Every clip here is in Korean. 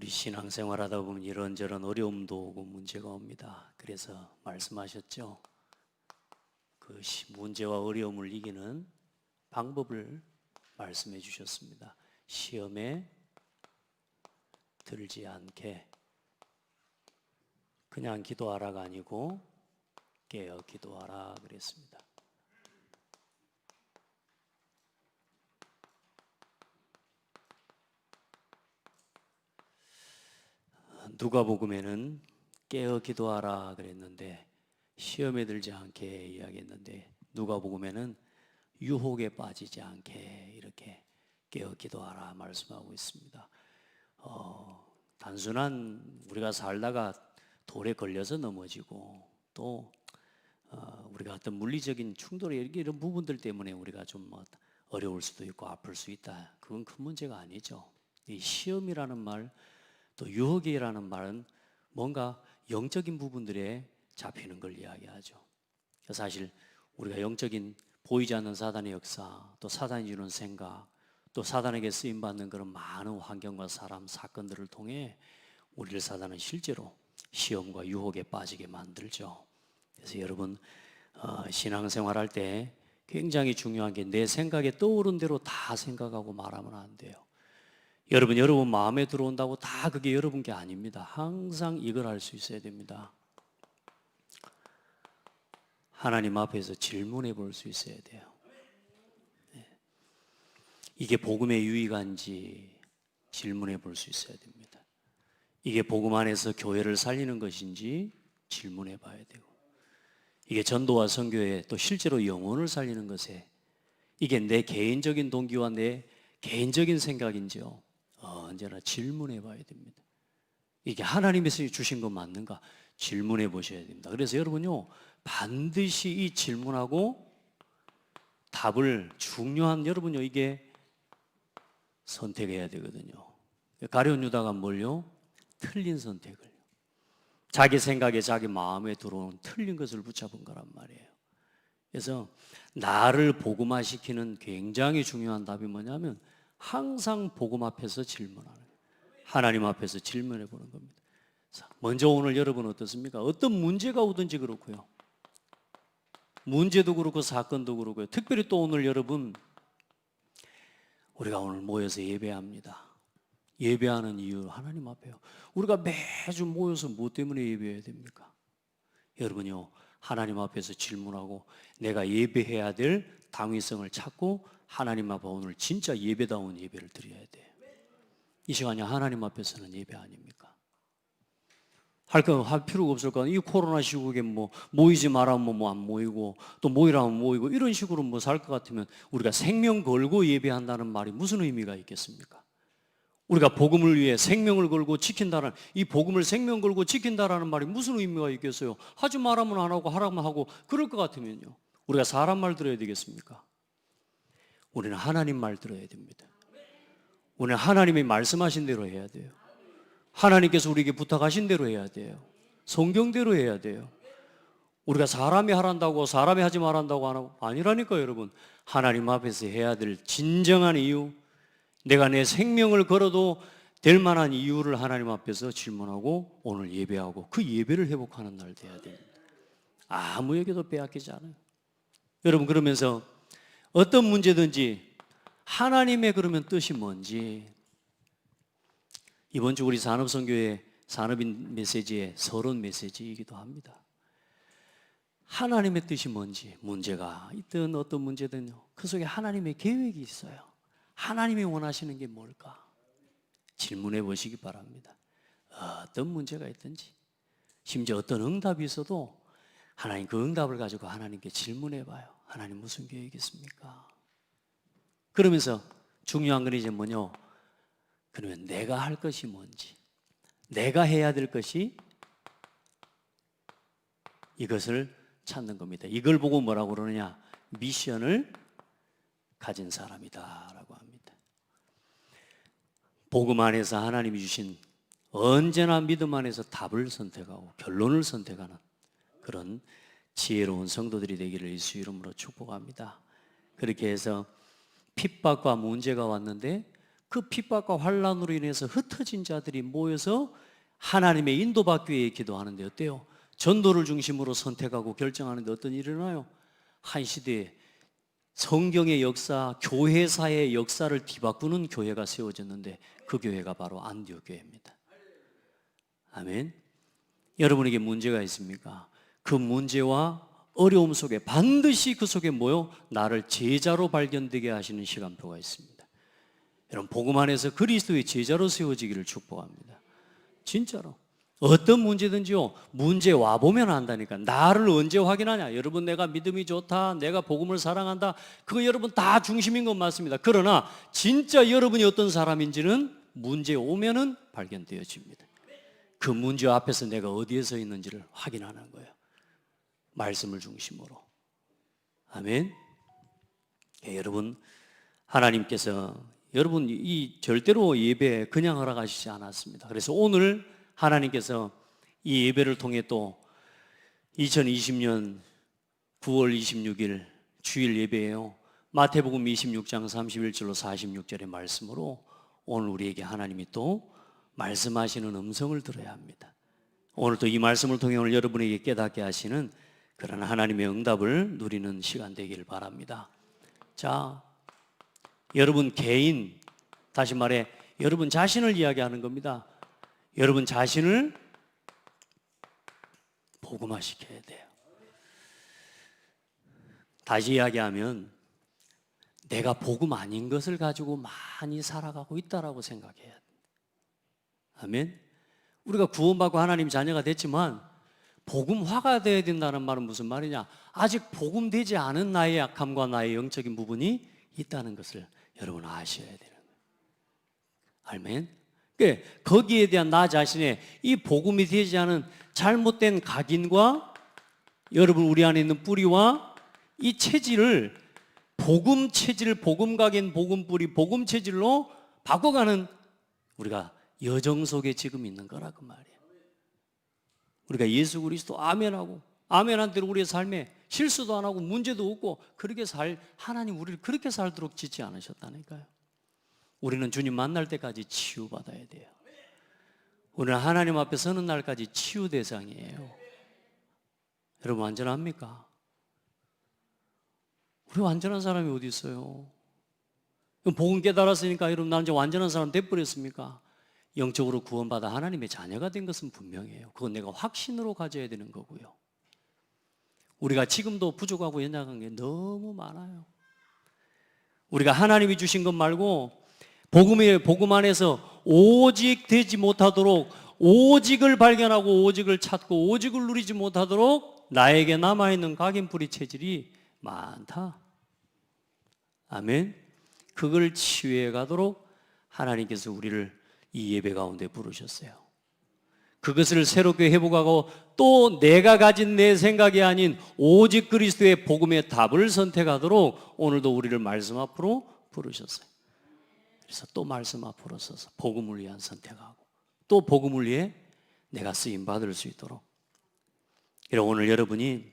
우리 신앙생활하다 보면 이런저런 어려움도 오고 문제가 옵니다. 그래서 말씀하셨죠. 그 문제와 어려움을 이기는 방법을 말씀해 주셨습니다. 시험에 들지 않게 그냥 기도하라가 아니고 깨어 기도하라 그랬습니다. 누가복음에는 깨어 기도하라 그랬는데 시험에 들지 않게 이야기했는데 누가복음에는 유혹에 빠지지 않게 이렇게 깨어 기도하라 말씀하고 있습니다. 단순한 우리가 살다가 돌에 걸려서 넘어지고 또 우리가 어떤 물리적인 충돌 이런 부분들 때문에 우리가 좀 어려울 수도 있고 아플 수 있다. 그건 큰 문제가 아니죠. 이 시험이라는 말 또 유혹이라는 말은 뭔가 영적인 부분들에 잡히는 걸 이야기하죠. 사실 우리가 영적인 보이지 않는 사단의 역사, 또 사단이 주는 생각, 또 사단에게 쓰임받는 그런 많은 환경과 사람, 사건들을 통해 우리를 사단은 실제로 시험과 유혹에 빠지게 만들죠. 그래서 여러분 신앙생활할 때 굉장히 중요한 게 내 생각에 떠오른 대로 다 생각하고 말하면 안 돼요. 여러분 마음에 들어온다고 다 그게 여러분 게 아닙니다. 항상 이걸 알 수 있어야 됩니다. 하나님 앞에서 질문해 볼 수 있어야 돼요. 이게 복음의 유익한지 질문해 볼 수 있어야 됩니다. 이게 복음 안에서 교회를 살리는 것인지 질문해 봐야 되고, 이게 전도와 선교에 또 실제로 영혼을 살리는 것에 이게 내 개인적인 동기와 내 개인적인 생각인지요, 언제나 질문해 봐야 됩니다. 이게 하나님에서 주신 거 맞는가 질문해 보셔야 됩니다. 그래서 여러분요 반드시 이 질문하고 답을 중요한 여러분요 이게 선택해야 되거든요. 가룟 유다가 뭘요? 틀린 선택을, 자기 생각에 자기 마음에 들어오는 틀린 것을 붙잡은 거란 말이에요. 그래서 나를 복음화시키는 굉장히 중요한 답이 뭐냐면 항상 복음 앞에서 질문하는 거예요. 하나님 앞에서 질문해 보는 겁니다. 먼저 오늘 여러분 어떻습니까? 어떤 문제가 오든지 그렇고요, 문제도 그렇고 사건도 그렇고요, 특별히 또 오늘 여러분 우리가 오늘 모여서 예배합니다. 예배하는 이유 하나님 앞에요. 우리가 매주 모여서 뭐 때문에 예배해야 됩니까? 여러분요 하나님 앞에서 질문하고 내가 예배해야 될 당위성을 찾고 하나님 앞에 오늘 진짜 예배다운 예배를 드려야 돼요. 이 시간에 하나님 앞에서는 예배 아닙니까? 할 필요가 없을까? 이 코로나 시국에 모이지 말라면 안 모이고 또 모이라면 모이고 이런 식으로 살 것 같으면 우리가 생명 걸고 예배한다는 말이 무슨 의미가 있겠습니까? 우리가 복음을 위해 생명을 걸고 지킨다는, 이 복음을 생명 걸고 지킨다라는 말이 무슨 의미가 있겠어요? 하지 말라면 안 하고 하라면 하고 그럴 것 같으면요, 우리가 사람 말 들어야 되겠습니까? 우리는 하나님 말 들어야 됩니다. 우리는 하나님이 말씀하신 대로 해야 돼요. 하나님께서 우리에게 부탁하신 대로 해야 돼요. 성경대로 해야 돼요. 우리가 사람이 하란다고 사람이 하지 말란다고 안 하고 아니라니까요. 여러분 하나님 앞에서 해야 될 진정한 이유, 내가 내 생명을 걸어도 될 만한 이유를 하나님 앞에서 질문하고 오늘 예배하고 그 예배를 회복하는 날 돼야 됩니다. 아무에게도 빼앗기지 않아요. 여러분 그러면서 어떤 문제든지 하나님의 그러면 뜻이 뭔지, 이번 주 우리 산업선교회 산업인 메시지의 서론 메시지이기도 합니다. 하나님의 뜻이 뭔지, 문제가 있든 어떤 문제든요 그 속에 하나님의 계획이 있어요. 하나님이 원하시는 게 뭘까? 질문해 보시기 바랍니다. 어떤 문제가 있든지, 심지어 어떤 응답이 있어도 하나님 그 응답을 가지고 하나님께 질문해 봐요. 하나님 무슨 계획이 있습니까? 그러면서 중요한 건 이제 뭐냐? 그러면 내가 할 것이 뭔지, 내가 해야 될 것이 이것을 찾는 겁니다. 이걸 보고 뭐라고 그러느냐? 미션을 가진 사람이다 라고 합니다. 복음 안에서 하나님이 주신 언제나 믿음 안에서 답을 선택하고 결론을 선택하는 그런 지혜로운 성도들이 되기를 예수 이름으로 축복합니다. 그렇게 해서 핍박과 문제가 왔는데 그 핍박과 환난으로 인해서 흩어진 자들이 모여서 하나님의 인도받기 위해 기도하는데 어때요? 전도를 중심으로 선택하고 결정하는데 어떤 일이 일어나요? 한 시대에 성경의 역사, 교회사의 역사를 뒤바꾸는 교회가 세워졌는데 그 교회가 바로 안디옥 교회입니다. 아멘. 여러분에게 문제가 있습니까? 그 문제와 어려움 속에 반드시 그 속에 뭐요? 나를 제자로 발견되게 하시는 시간표가 있습니다. 여러분, 복음 안에서 그리스도의 제자로 세워지기를 축복합니다. 진짜로. 어떤 문제든지요, 문제 와보면 안다니까. 나를 언제 확인하냐? 여러분, 내가 믿음이 좋다, 내가 복음을 사랑한다, 그거 여러분 다 중심인 건 맞습니다. 그러나 진짜 여러분이 어떤 사람인지는 문제 오면은 발견되어집니다. 그 문제 앞에서 내가 어디에 서 있는지를 확인하는 거예요. 말씀을 중심으로. 아멘. 여러분, 하나님께서 여러분 이 절대로 예배 그냥 허락하시지 않았습니다. 그래서 오늘 하나님께서 이 예배를 통해 또 2020년 9월 26일 주일 예배예요. 마태복음 26장 31절로 46절의 말씀으로 오늘 우리에게 하나님이 또 말씀하시는 음성을 들어야 합니다. 오늘 또 이 말씀을 통해 오늘 여러분에게 깨닫게 하시는 그런 하나님의 응답을 누리는 시간 되기를 바랍니다. 자, 여러분 개인, 다시 말해 여러분 자신을 이야기하는 겁니다. 여러분 자신을 복음화시켜야 돼요. 다시 이야기하면 내가 복음 아닌 것을 가지고 많이 살아가고 있다라고 생각해야 돼요. 아멘. 우리가 구원받고 하나님 자녀가 됐지만 복음화가 되어야 된다는 말은 무슨 말이냐? 아직 복음되지 않은 나의 약함과 나의 영적인 부분이 있다는 것을 여러분 아셔야 되는 거예요. 아멘. 거기에 대한 나 자신의 이 복음이 되지 않은 잘못된 각인과 여러분 우리 안에 있는 뿌리와 이 체질을 복음 체질, 복음 각인, 복음 뿌리, 복음 체질로 바꿔가는 우리가 여정 속에 지금 있는 거라고 말이에요. 우리가 예수 그리스도 아멘하고 아멘한 대로 우리의 삶에 실수도 안 하고 문제도 없고 그렇게 하나님 우리를 그렇게 살도록 짓지 않으셨다니까요. 우리는 주님 만날 때까지 치유받아야 돼요. 우리는 하나님 앞에 서는 날까지 치유 대상이에요. 여러분 완전합니까? 우리 완전한 사람이 어디 있어요? 복음 깨달았으니까 여러분 나 이제 완전한 사람 돼버렸습니까? 영적으로 구원받아 하나님의 자녀가 된 것은 분명해요. 그건 내가 확신으로 가져야 되는 거고요. 우리가 지금도 부족하고 연약한 게 너무 많아요. 우리가 하나님이 주신 것 말고 복음 안에서 오직 되지 못하도록 오직을 발견하고 오직을 찾고 오직을 누리지 못하도록 나에게 남아있는 각인뿌리 체질이 많다. 아멘. 그걸 치유해 가도록 하나님께서 우리를 이 예배 가운데 부르셨어요. 그것을 새롭게 회복하고 또 내가 가진 내 생각이 아닌 오직 그리스도의 복음의 답을 선택하도록 오늘도 우리를 말씀 앞으로 부르셨어요. 그래서 또 말씀 앞으로 서서 복음을 위한 선택하고 또 복음을 위해 내가 쓰임 받을 수 있도록. 그래서 오늘 여러분이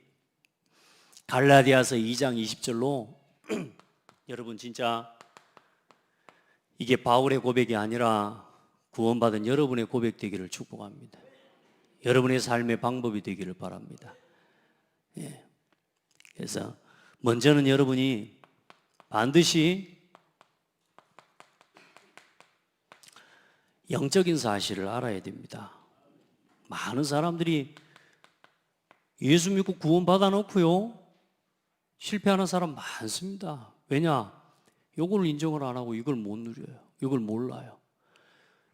갈라디아서 2장 20절로 여러분 진짜 이게 바울의 고백이 아니라 구원받은 여러분의 고백 되기를 축복합니다. 여러분의 삶의 방법이 되기를 바랍니다. 예. 그래서 먼저는 여러분이 반드시 영적인 사실을 알아야 됩니다. 많은 사람들이 예수 믿고 구원받아 놓고요 실패하는 사람 많습니다. 왜냐? 이걸 인정을 안 하고 이걸 못 누려요. 이걸 몰라요.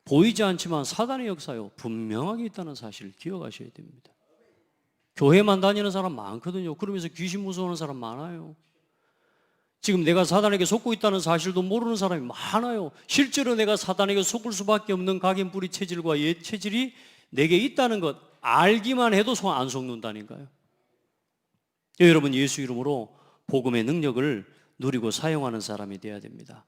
보이지 않지만 사단의 역사요 분명하게 있다는 사실을 기억하셔야 됩니다. 교회만 다니는 사람 많거든요. 그러면서 귀신 무서워하는 사람 많아요. 지금 내가 사단에게 속고 있다는 사실도 모르는 사람이 많아요. 실제로 내가 사단에게 속을 수밖에 없는 각인뿌리 체질과 옛 체질이 내게 있다는 것 알기만 해도 안 속는다니까요. 여러분 예수 이름으로 복음의 능력을 누리고 사용하는 사람이 되어야 됩니다.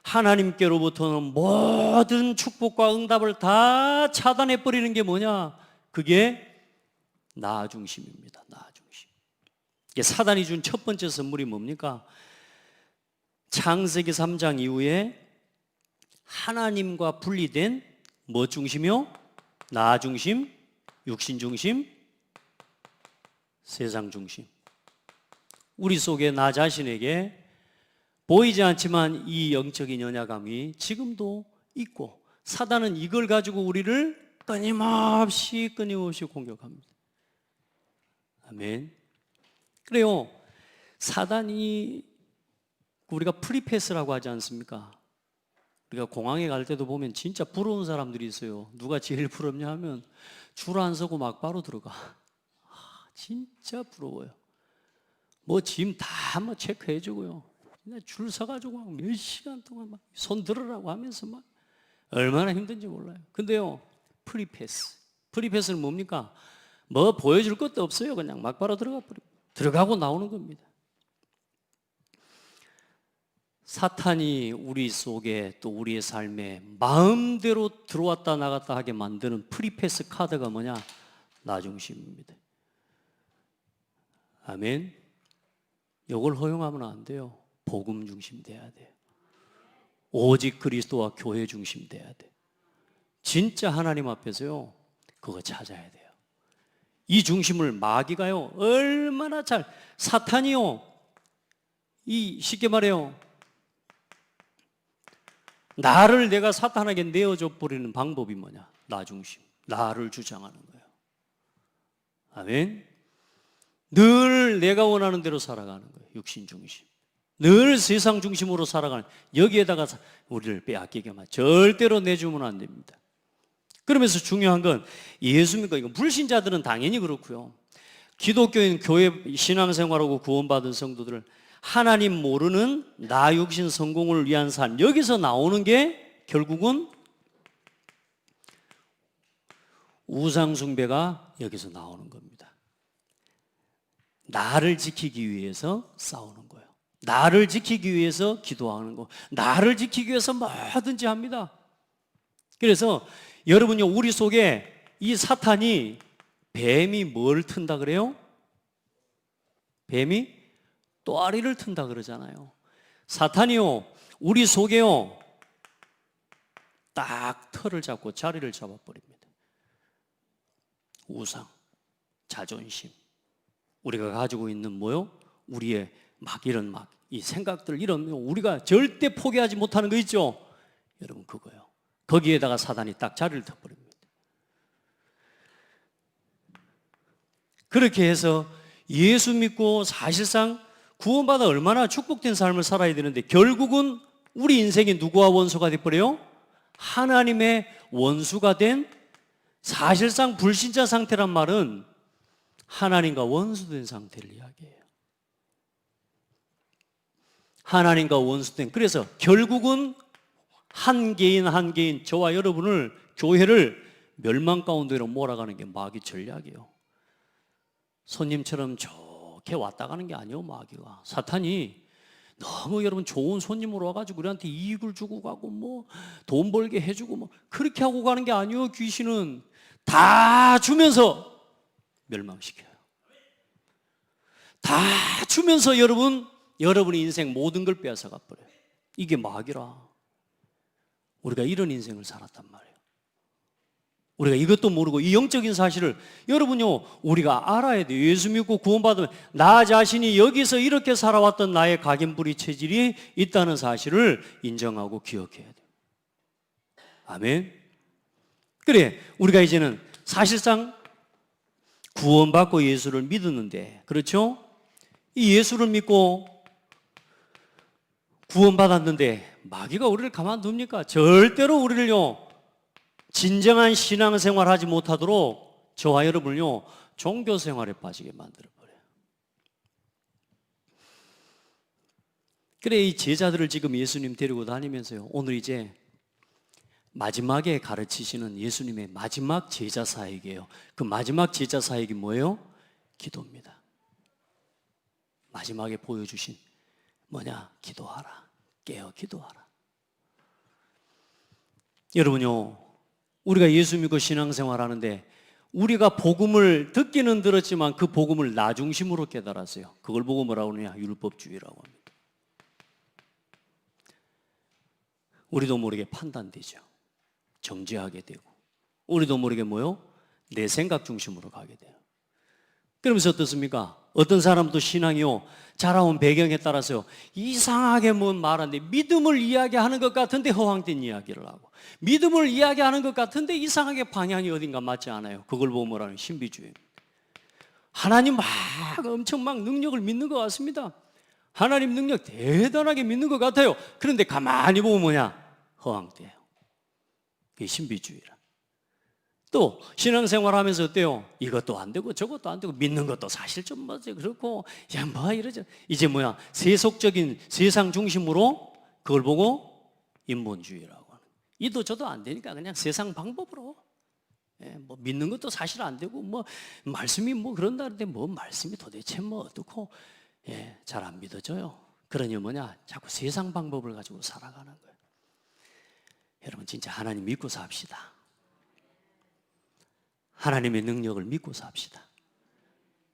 하나님께로부터는 모든 축복과 응답을 다 차단해버리는 게 뭐냐? 그게 나 중심입니다. 나 중심. 이게 사단이 준 첫 번째 선물이 뭡니까? 창세기 3장 이후에 하나님과 분리된 뭐 중심이요? 나 중심, 육신 중심, 세상 중심. 우리 속에 나 자신에게 보이지 않지만 이 영적인 연약함이 지금도 있고, 사단은 이걸 가지고 우리를 끊임없이 공격합니다. 아멘. 그래요. 사단이 우리가 프리패스라고 하지 않습니까? 우리가 공항에 갈 때도 보면 진짜 부러운 사람들이 있어요. 누가 제일 부럽냐 하면 줄 안 서고 막바로 들어가. 진짜 부러워요. 뭐 짐 다 뭐 체크해주고요. 줄 서가지고 막 몇 시간 동안 막 손 들으라고 하면서 막 얼마나 힘든지 몰라요. 근데요, 프리패스는 뭡니까? 뭐 보여줄 것도 없어요. 그냥 막바로 들어가고 나오는 겁니다. 사탄이 우리 속에 또 우리의 삶에 마음대로 들어왔다 나갔다 하게 만드는 프리패스 카드가 뭐냐? 나 중심입니다. 아멘. 이걸 허용하면 안 돼요. 복음 중심 돼야 돼요. 오직 그리스도와 교회 중심 돼야 돼요. 진짜 하나님 앞에서요, 그거 찾아야 돼요. 이 중심을 마귀가요, 얼마나 사탄이요, 쉽게 말해요, 나를 내가 사탄에게 내어줘 버리는 방법이 뭐냐? 나 중심, 나를 주장하는 거예요. 아멘. 늘 내가 원하는 대로 살아가는 거예요. 육신 중심, 늘 세상 중심으로 살아가는, 여기에다가 우리를 빼앗기게만 절대로 내주면 안 됩니다. 그러면서 중요한 건 예수 믿고, 이거 불신자들은 당연히 그렇고요, 기독교인 교회 신앙생활하고 구원받은 성도들은 하나님 모르는 나 육신 성공을 위한 삶, 여기서 나오는 게 결국은 우상 숭배가 여기서 나오는 겁니다. 나를 지키기 위해서 싸우는 거예요. 나를 지키기 위해서 기도하는 거, 나를 지키기 위해서 뭐든지 합니다. 그래서 여러분요, 우리 속에 이 사탄이, 뱀이 뭘 튼다 그래요? 뱀이 또아리를 튼다 그러잖아요. 사탄이요, 우리 속에요, 딱 털을 잡고 자리를 잡아버립니다. 우상, 자존심, 우리가 가지고 있는 뭐요? 우리의 이런 이 생각들, 이런 우리가 절대 포기하지 못하는 거 있죠? 여러분, 그거요. 거기에다가 사단이 딱 자리를 덮어버립니다. 그렇게 해서 예수 믿고 사실상 구원받아 얼마나 축복된 삶을 살아야 되는데, 결국은 우리 인생이 누구와 원수가 돼버려요? 하나님의 원수가 된, 사실상 불신자 상태란 말은 하나님과 원수된 상태를 이야기해요. 하나님과 원수된, 그래서 결국은 한 개인 저와 여러분을, 교회를 멸망 가운데로 몰아가는 게 마귀 전략이에요. 손님처럼 좋게 왔다 가는 게 아니에요. 마귀가, 사탄이 너무 여러분 좋은 손님으로 와가지고 우리한테 이익을 주고 가고 뭐 돈 벌게 해주고 뭐 그렇게 하고 가는 게 아니에요. 귀신은 다 주면서 멸망시켜요. 다 주면서 여러분의 인생 모든 걸 빼앗아가 버려요. 이게 마귀라. 우리가 이런 인생을 살았단 말이에요. 우리가 이것도 모르고 이 영적인 사실을 여러분요, 우리가 알아야 돼요. 예수 믿고 구원받으면 나 자신이 여기서 이렇게 살아왔던 나의 각인뿌리 체질이 있다는 사실을 인정하고 기억해야 돼요. 아멘. 그래, 우리가 이제는 사실상 구원받고 예수를 믿었는데, 그렇죠? 이 예수를 믿고 구원받았는데 마귀가 우리를 가만둡니까? 절대로 우리를요, 진정한 신앙생활 하지 못하도록 저와 여러분을요, 종교생활에 빠지게 만들어버려요. 그래, 이 제자들을 지금 예수님 데리고 다니면서요, 오늘 이제 마지막에 가르치시는 예수님의 마지막 제자 사역이에요. 그 마지막 제자 사역이 뭐예요? 기도입니다. 마지막에 보여주신 뭐냐? 기도하라. 깨어 기도하라. 여러분요, 우리가 예수 믿고 신앙생활 하는데 우리가 복음을 듣기는 들었지만 그 복음을 나 중심으로 깨달았어요. 그걸 보고 뭐라고 하느냐? 율법주의라고 합니다. 우리도 모르게 판단되죠. 정죄하게 되고 우리도 모르게 뭐요? 내 생각 중심으로 가게 돼요. 그러면서 어떻습니까? 어떤 사람도 신앙이요 자라온 배경에 따라서 이상하게 뭔 말하는데 믿음을 이야기하는 것 같은데 허황된 이야기를 하고 믿음을 이야기하는 것 같은데 이상하게 방향이 어딘가 맞지 않아요. 그걸 보고 뭐라는 신비주의. 하나님 막 엄청 막 능력을 믿는 것 같습니다. 하나님 능력 대단하게 믿는 것 같아요. 그런데 가만히 보면 뭐냐? 허황돼요. 그게 신비주의라. 또 신앙생활 하면서 어때요? 이것도 안 되고 저것도 안 되고 믿는 것도 사실 좀 뭐지 그렇고 야 뭐 이러죠. 이제 뭐야? 세속적인 세상 중심으로 그걸 보고 인본주의라고 하는. 이도 저도 안 되니까 그냥 세상 방법으로 뭐 믿는 것도 사실 안 되고 뭐 말씀이 뭐 그런다는데 뭐 말씀이 도대체 뭐 어떻고 잘 안 믿어져요. 그러니 뭐냐? 자꾸 세상 방법을 가지고 살아가는 거예요. 여러분 진짜 하나님 믿고 삽시다. 하나님의 능력을 믿고 삽시다.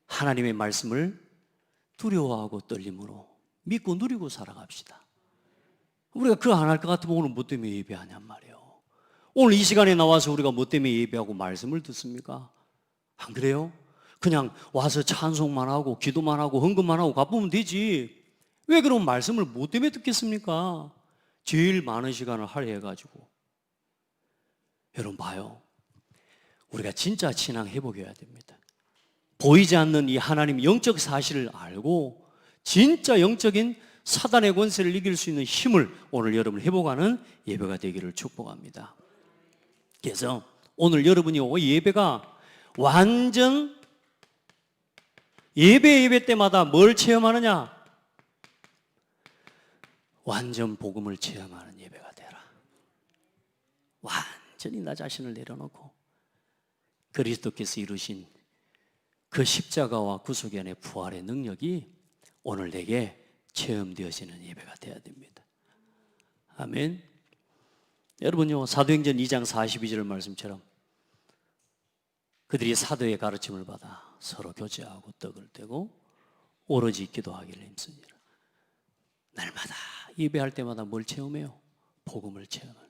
하나님의 말씀을 두려워하고 떨림으로 믿고 누리고 살아갑시다. 우리가 그거 안 할 것 같으면 오늘 뭐 때문에 예배하냔 말이에요. 오늘 이 시간에 나와서 우리가 뭐 때문에 예배하고 말씀을 듣습니까? 안 그래요? 그냥 와서 찬송만 하고 기도만 하고 헌금만 하고 가보면 되지. 왜 그럼 말씀을 뭐 때문에 듣겠습니까? 제일 많은 시간을 할애해가지고. 여러분 봐요. 우리가 진짜 신앙 회복해야 됩니다. 보이지 않는 이 하나님 영적 사실을 알고 진짜 영적인 사단의 권세를 이길 수 있는 힘을 오늘 여러분 회복하는 예배가 되기를 축복합니다. 그래서 오늘 여러분이 예배가 완전 예배 때마다 뭘 체험하느냐? 완전 복음을 체험하는 예배가 되라. 완전히 나 자신을 내려놓고 그리스도께서 이루신 그 십자가와 구속의 안에 부활의 능력이 오늘 내게 체험되어지는 예배가 되어야 됩니다. 아멘. 여러분요 사도행전 2장 42절 말씀처럼 그들이 사도의 가르침을 받아 서로 교제하고 떡을 떼고 오로지 기도하기를 힘쓰니라. 날마다 예배할 때마다 뭘 체험해요? 복음을 체험해요.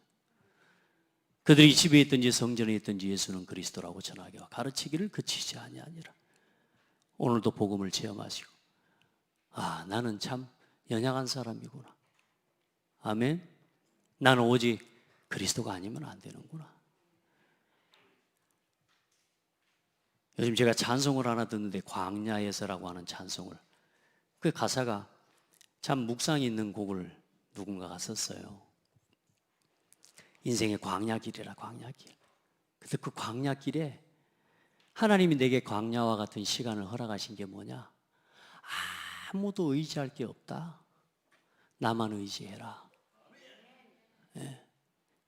그들이 집에 있든지 성전에 있든지 예수는 그리스도라고 전하기와 가르치기를 그치지 아니하니라. 오늘도 복음을 체험하시고 아 나는 참 연약한 사람이구나. 아멘. 나는 오직 그리스도가 아니면 안 되는구나. 요즘 제가 찬송을 하나 듣는데 광야에서라고 하는 찬송을 그 가사가 참 묵상이 있는 곡을 누군가가 썼어요. 인생의 광야길이라 광야길. 그래서 그 광야길에 하나님이 내게 광야와 같은 시간을 허락하신 게 뭐냐? 아무도 의지할 게 없다. 나만 의지해라.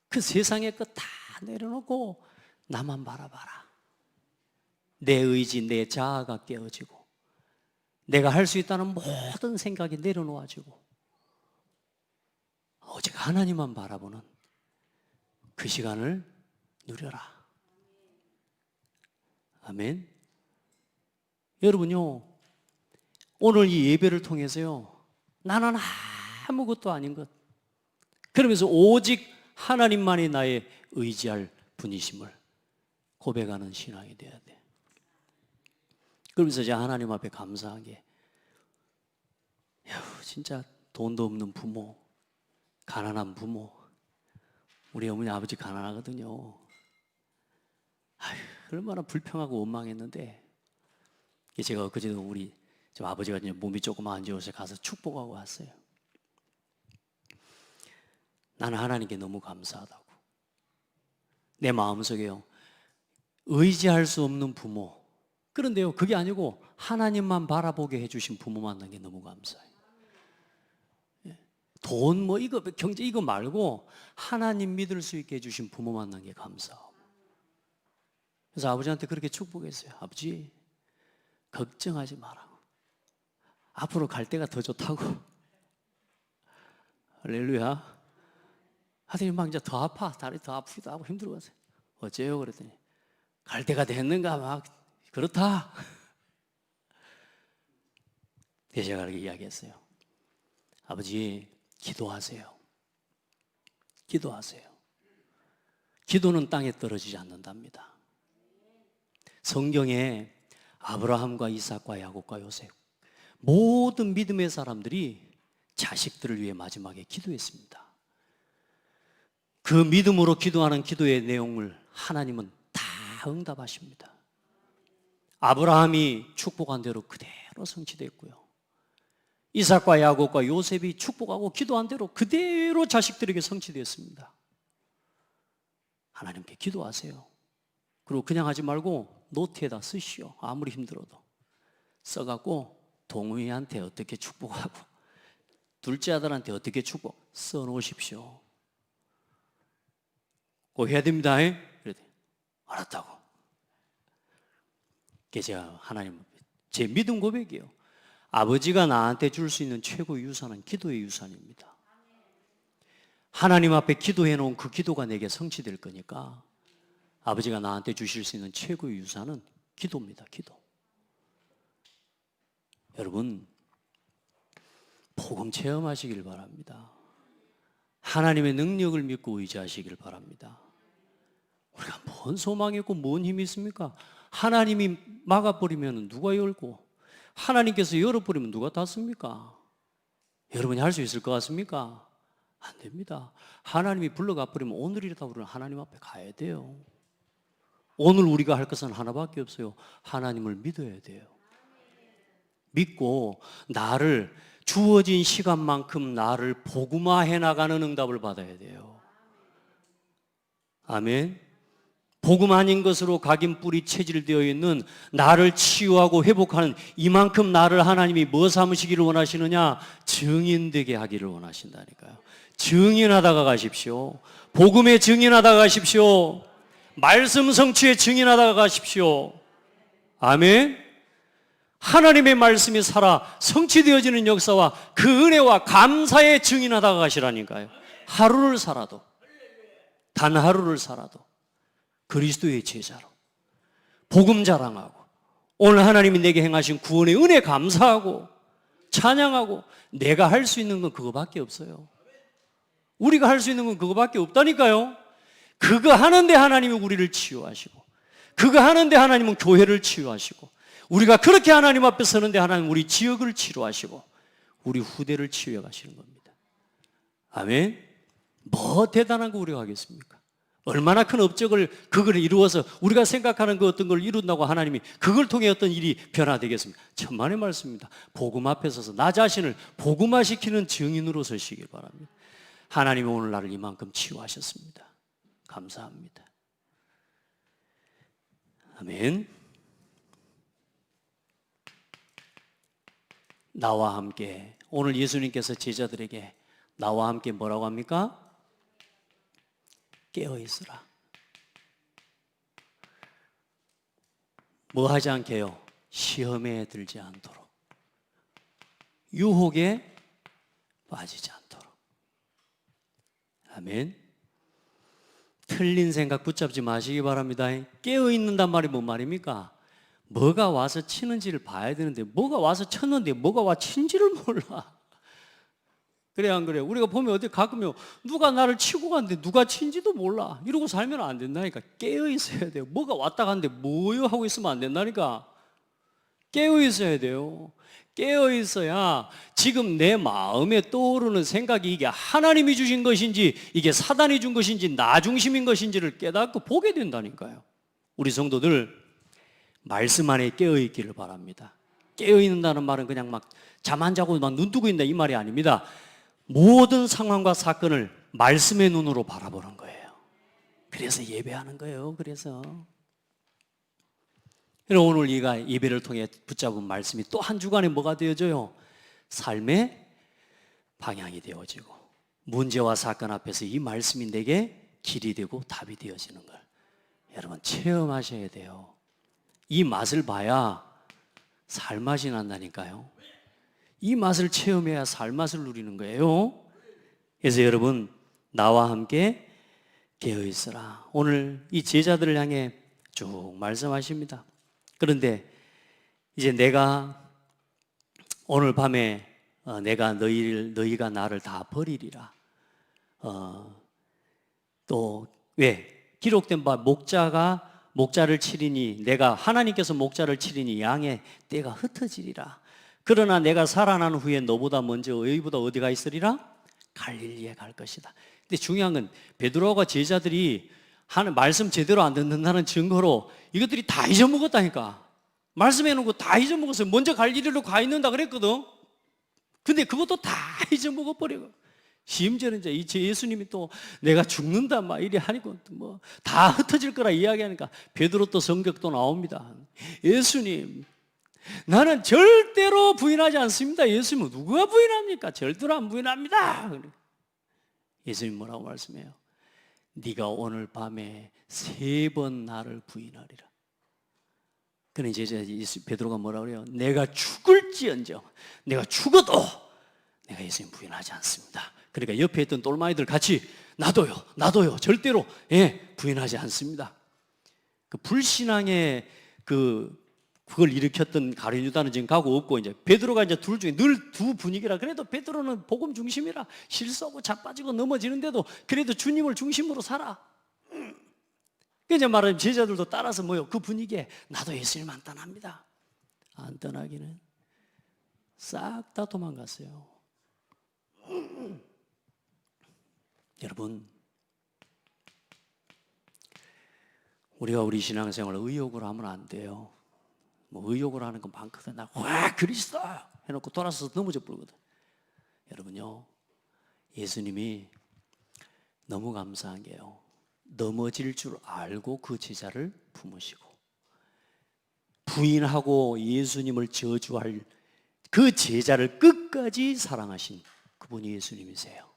그 세상의 것 다 내려놓고 나만 바라봐라. 내 의지, 내 자아가 깨어지고 내가 할 수 있다는 모든 생각이 내려놓아지고 오직 하나님만 바라보는 그 시간을 누려라. 아멘. 여러분요 오늘 이 예배를 통해서요 나는 아무것도 아닌 것 그러면서 오직 하나님만이 나의 의지할 분이심을 고백하는 신앙이 돼야 돼. 그러면서 이제 하나님 앞에 감사한 게 진짜 돈도 없는 부모, 가난한 부모, 우리 어머니 아버지 가난하거든요. 얼마나 불평하고 원망했는데 제가 엊그제도 우리 아버지가 이제 몸이 조금 안 좋아서 가서 축복하고 왔어요. 나는 하나님께 너무 감사하다고. 내 마음속에요 의지할 수 없는 부모. 그런데요 그게 아니고 하나님만 바라보게 해주신 부모 만난 게 너무 감사해요. 돈 뭐 이거 경제 이거 말고 하나님 믿을 수 있게 해주신 부모 만난 게 감사하고. 그래서 아버지한테 그렇게 축복했어요. 아버지 걱정하지 마라. 앞으로 갈 때가 더 좋다고. 할렐루야. 하더니 막 이제 더 아파. 다리 더 아프기도 하고 힘들어가세요. 어째요? 그랬더니 갈 때가 됐는가 막 그렇다. 그래서 제가 그렇게 이야기했어요. 아버지 기도하세요. 기도하세요. 기도는 땅에 떨어지지 않는답니다. 성경에 아브라함과 이삭과 야곱과 요셉, 모든 믿음의 사람들이 자식들을 위해 마지막에 기도했습니다. 그 믿음으로 기도하는 기도의 내용을 하나님은 다 응답하십니다. 아브라함이 축복한 대로 그대로 성취됐고요. 이삭과 야곱과 요셉이 축복하고 기도한 대로 그대로 자식들에게 성취됐습니다. 하나님께 기도하세요. 그리고 그냥 하지 말고 노트에다 쓰시오. 아무리 힘들어도 써갖고 동우이한테 어떻게 축복하고 둘째 아들한테 어떻게 축복 써놓으십시오. 꼭 해야 됩니다. 그랬더니 알았다고. 그게 제가 하나님 제 믿음 고백이에요. 아버지가 나한테 줄 수 있는 최고의 유산은 기도의 유산입니다. 하나님 앞에 기도해 놓은 그 기도가 내게 성취될 거니까 아버지가 나한테 주실 수 있는 최고의 유산은 기도입니다. 기도. 여러분 복음 체험하시길 바랍니다. 하나님의 능력을 믿고 의지하시길 바랍니다. 우리가 뭔 소망이 있고 뭔 힘이 있습니까? 하나님이 막아버리면 누가 열고 하나님께서 열어버리면 누가 닫습니까? 여러분이 할 수 있을 것 같습니까? 안 됩니다. 하나님이 불러가 버리면 오늘이라도 우리는 하나님 앞에 가야 돼요. 오늘 우리가 할 것은 하나밖에 없어요. 하나님을 믿어야 돼요. 믿고 나를 주어진 시간만큼 나를 복음화해 나가는 응답을 받아야 돼요. 아멘. 복음 아닌 것으로 각인 뿌리 체질되어 있는 나를 치유하고 회복하는 이만큼 나를 하나님이 뭐 삼으시기를 원하시느냐? 증인되게 하기를 원하신다니까요. 증인하다가 가십시오. 복음의 증인하다가 가십시오. 말씀 성취의 증인하다가 가십시오. 아멘. 하나님의 말씀이 살아 성취되어지는 역사와 그 은혜와 감사의 증인하다가 가시라니까요. 하루를 살아도, 단 하루를 살아도 그리스도의 제자로 복음 자랑하고 오늘 하나님이 내게 행하신 구원의 은혜 감사하고 찬양하고 내가 할 수 있는 건 그거밖에 없어요. 우리가 할 수 있는 건 그거밖에 없다니까요. 그거 하는데 하나님이 우리를 치유하시고 그거 하는데 하나님은 교회를 치유하시고 우리가 그렇게 하나님 앞에 서는데 하나님 우리 지역을 치료하시고 우리 후대를 치유해 가시는 겁니다. 아멘. 뭐 대단한 거 우리가 하겠습니까? 얼마나 큰 업적을 그걸 이루어서 우리가 생각하는 그 어떤 걸 이룬다고 하나님이 그걸 통해 어떤 일이 변화되겠습니까? 천만의 말씀입니다. 복음 앞에 서서 나 자신을 복음화시키는 증인으로 서시길 바랍니다. 하나님이 오늘 나를 이만큼 치유하셨습니다. 감사합니다. 아멘. 나와 함께 오늘 예수님께서 제자들에게 나와 함께 뭐라고 합니까? 깨어있으라. 뭐 하지 않게요? 시험에 들지 않도록, 유혹에 빠지지 않도록. 아멘. 틀린 생각 붙잡지 마시기 바랍니다. 깨어있는단 말이 뭔 말입니까? 뭐가 와서 치는지를 봐야 되는데 뭐가 와서 쳤는데 뭐가 와 친지를 몰라. 그래 안 그래? 우리가 보면 어디 가끔요 누가 나를 치고 갔는데 누가 친지도 몰라. 이러고 살면 안 된다니까. 깨어 있어야 돼요. 뭐가 왔다 갔는데 뭐요 하고 있으면 안 된다니까. 깨어 있어야 돼요. 깨어 있어야 지금 내 마음에 떠오르는 생각이 이게 하나님이 주신 것인지 이게 사단이 준 것인지 나 중심인 것인지를 깨닫고 보게 된다니까요. 우리 성도들 말씀 안에 깨어 있기를 바랍니다. 깨어 있는다는 말은 그냥 막 잠 안 자고 막 눈 뜨고 있다 이 말이 아닙니다. 모든 상황과 사건을 말씀의 눈으로 바라보는 거예요. 그래서 예배하는 거예요. 그래서 오늘 우리가 예배를 통해 붙잡은 말씀이 또 한 주간에 뭐가 되어져요? 삶의 방향이 되어지고 문제와 사건 앞에서 이 말씀이 내게 길이 되고 답이 되어지는 걸 여러분 체험하셔야 돼요. 이 맛을 봐야 살맛이 난다니까요. 이 맛을 체험해야 살맛을 누리는 거예요. 그래서 여러분 나와 함께 깨어있으라. 오늘 이 제자들을 향해 쭉 말씀하십니다. 그런데 이제 내가 오늘 밤에 내가 너희가 나를 다 버리리라. 또 왜? 기록된 바 목자를 치리니 내가 하나님께서 목자를 치리니 양의 떼가 흩어지리라. 그러나 내가 살아난 후에 너보다 먼저 너희보다 어디가 있으리라? 갈릴리에 갈 것이다. 근데 중요한 건 베드로와 제자들이 하는 말씀 제대로 안 듣는다는 증거로 이것들이 다 잊어먹었다니까. 말씀해 놓은 거 다 잊어먹었어요. 먼저 갈릴리로 가 있는다 그랬거든. 근데 그것도 다 잊어먹어 버리고, 심지어는 이제 예수님이 또 내가 죽는다 막 이래 하니까 뭐 다 흩어질 거라 이야기하니까 베드로 또 성격도 나옵니다. 예수님, 나는 절대로 부인하지 않습니다. 예수님은 누가 부인합니까? 절대로 안 부인합니다. 예수님 뭐라고 말씀해요? 네가 오늘 밤에 3번 나를 부인하리라. 그런데 이제 베드로가 뭐라고 그래요? 내가 죽을지언정, 내가 죽어도 내가 예수님 부인하지 않습니다. 그러니까 옆에 있던 똘마이들 같이 나도요 절대로 부인하지 않습니다. 그 불신앙의 그걸 일으켰던 가룟 유다는 지금 가고 없고, 이제 베드로가 이제 둘 중에 늘 두 분위기라. 그래도 베드로는 복음 중심이라 실수하고 자빠지고 넘어지는데도 그래도 주님을 중심으로 살아. 이제 말하면 제자들도 따라서 뭐요? 그 분위기에 나도 예수님 안 떠납니다. 안 떠나기는 싹 다 도망갔어요. 여러분, 우리가 우리 신앙생활을 의욕으로 하면 안 돼요. 뭐 의욕으로 하는 건 많거든. 와 그리스도 해놓고 돌아서서 넘어져 버리거든. 여러분요, 예수님이 너무 감사한 게요, 넘어질 줄 알고 그 제자를 품으시고 부인하고 예수님을 저주할 그 제자를 끝까지 사랑하신 그분이 예수님이세요.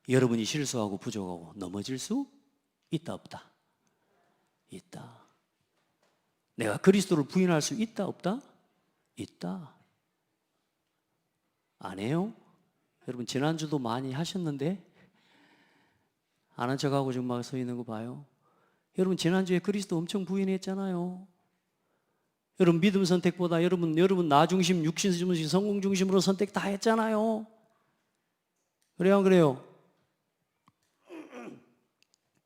여러분이 실수하고 부족하고 넘어질 수 있다 없다? 있다. 내가 그리스도를 부인할 수 있다 없다? 있다. 안 해요? 여러분 지난주도 많이 하셨는데 안 한 척하고 지금 막 서 있는 거 봐요. 여러분 지난주에 그리스도 엄청 부인했잖아요. 여러분 믿음 선택보다 여러분 나 중심, 육신 중심, 성공 중심으로 선택 다 했잖아요. 그래요 안 그래요?